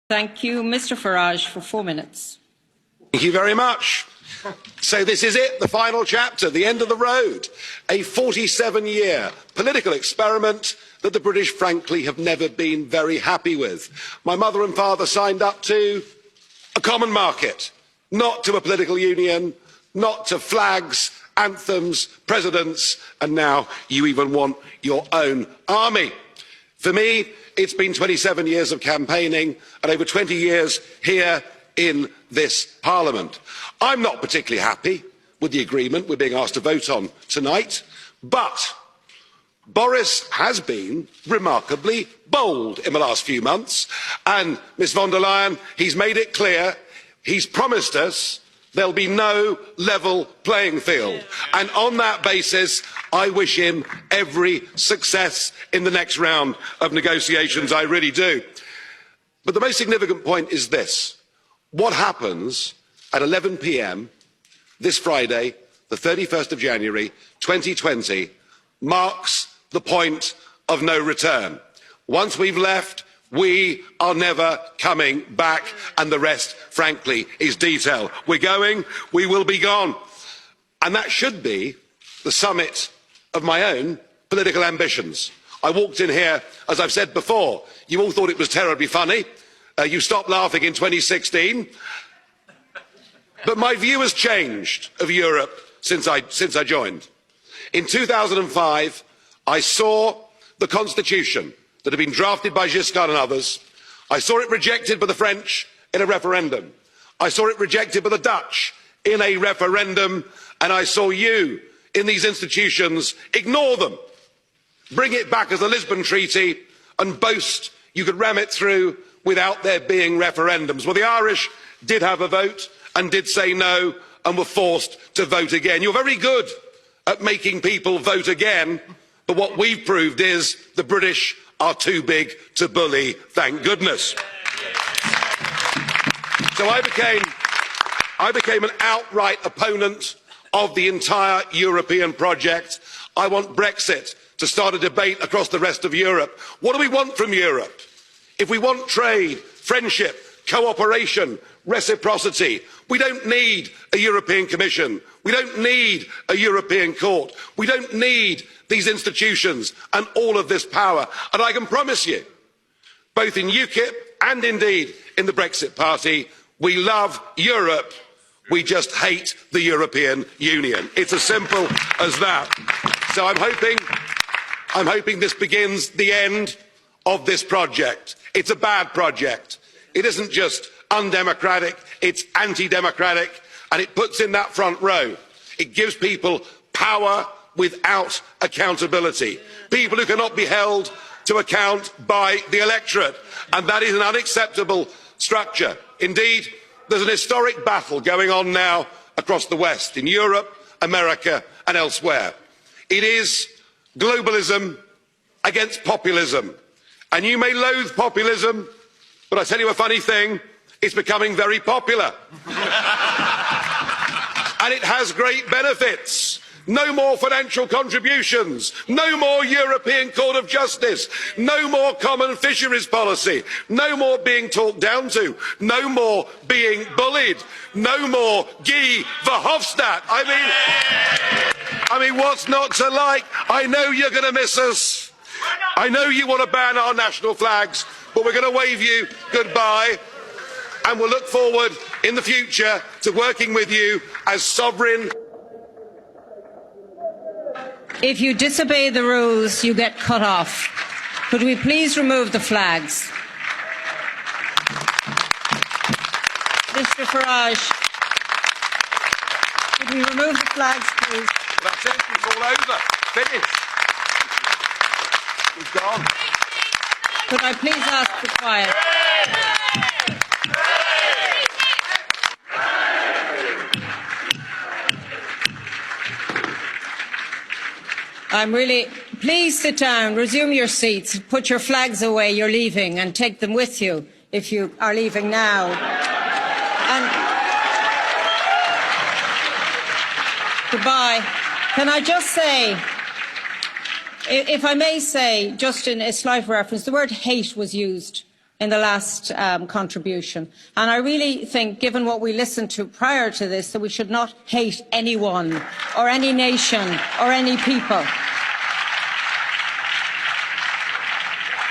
Thank you. Mr. Farage for 4 minutes. Thank you very much. So this is it, the final chapter, the end of the road. A 47-year political experiment that the British, frankly, have never been very happy with. My mother and father signed up to a common market, not to a political union, not to flags, anthems, presidents, and now you even want your own army. For me, it's been 27 years of campaigning and over 20 years here in this Parliament. I'm not particularly happy with the agreement we're being asked to vote on tonight, but Boris has been remarkably bold in the last few months, and Ms von der Leyen, he's made it clear, he's promised us there'll be no level playing field. And on that basis, I wish him every success in the next round of negotiations, I really do. But the most significant point is this. What happens at 11 p.m. this Friday, the 31st of January 2020, marks the point of no return. Once we've left, we are never coming back, and the rest, frankly, is detail. We're going, we will be gone. And that should be the summit of my own political ambitions. I walked in here, as I've said before, you all thought it was terribly funny. You stopped laughing in 2016. But my view has changed of Europe since I joined. In 2005, I saw the constitution that had been drafted by Giscard and others. I saw it rejected by the French in a referendum. I saw it rejected by the Dutch in a referendum. And I saw you in these institutions ignore them, bring it back as the Lisbon Treaty and boast you could ram it through without there being referendums. Well, the Irish did have a vote and did say no and were forced to vote again. You're very good at making people vote again, but what we've proved is the British are too big to bully, thank goodness. So I became an outright opponent of the entire European project. I want Brexit to start a debate across the rest of Europe. What do we want from Europe? If we want trade, friendship, cooperation, reciprocity, we don't need a European Commission. We don't need a European Court. We don't need these institutions and all of this power. And I can promise you, both in UKIP and indeed in the Brexit Party, we love Europe. We just hate the European Union. It's as simple as that. So I'm hoping this begins the end of this project. It's a bad project. It isn't just undemocratic, it's anti-democratic, and it puts in that front row. It gives people power without accountability. People who cannot be held to account by the electorate. And that is an unacceptable structure. Indeed, there's an historic battle going on now across the West, in Europe, America and elsewhere. It is globalism against populism. And you may loathe populism, but I tell you a funny thing, it's becoming very popular. And it has great benefits. No more financial contributions, no more European Court of Justice, no more common fisheries policy, no more being talked down to, no more being bullied, no more Guy Verhofstadt. I mean, what's not to like? I know you're going to miss us. I know you want to ban our national flags, but we're going to wave you goodbye. And we'll look forward in the future to working with you as sovereign. If you disobey the rules, you get cut off. Could we please remove the flags? Mr. Farage, could we remove the flags, please? That's it, it's all over. Finished. We've gone. Could I please ask for quiet? Please sit down, resume your seats, put your flags away, you're leaving, and take them with you if you are leaving now. And goodbye. Can I just say, if I may say, just in a slight reference, the word hate was used in the last contribution. And I really think, given what we listened to prior to this, that we should not hate anyone or any nation or any people.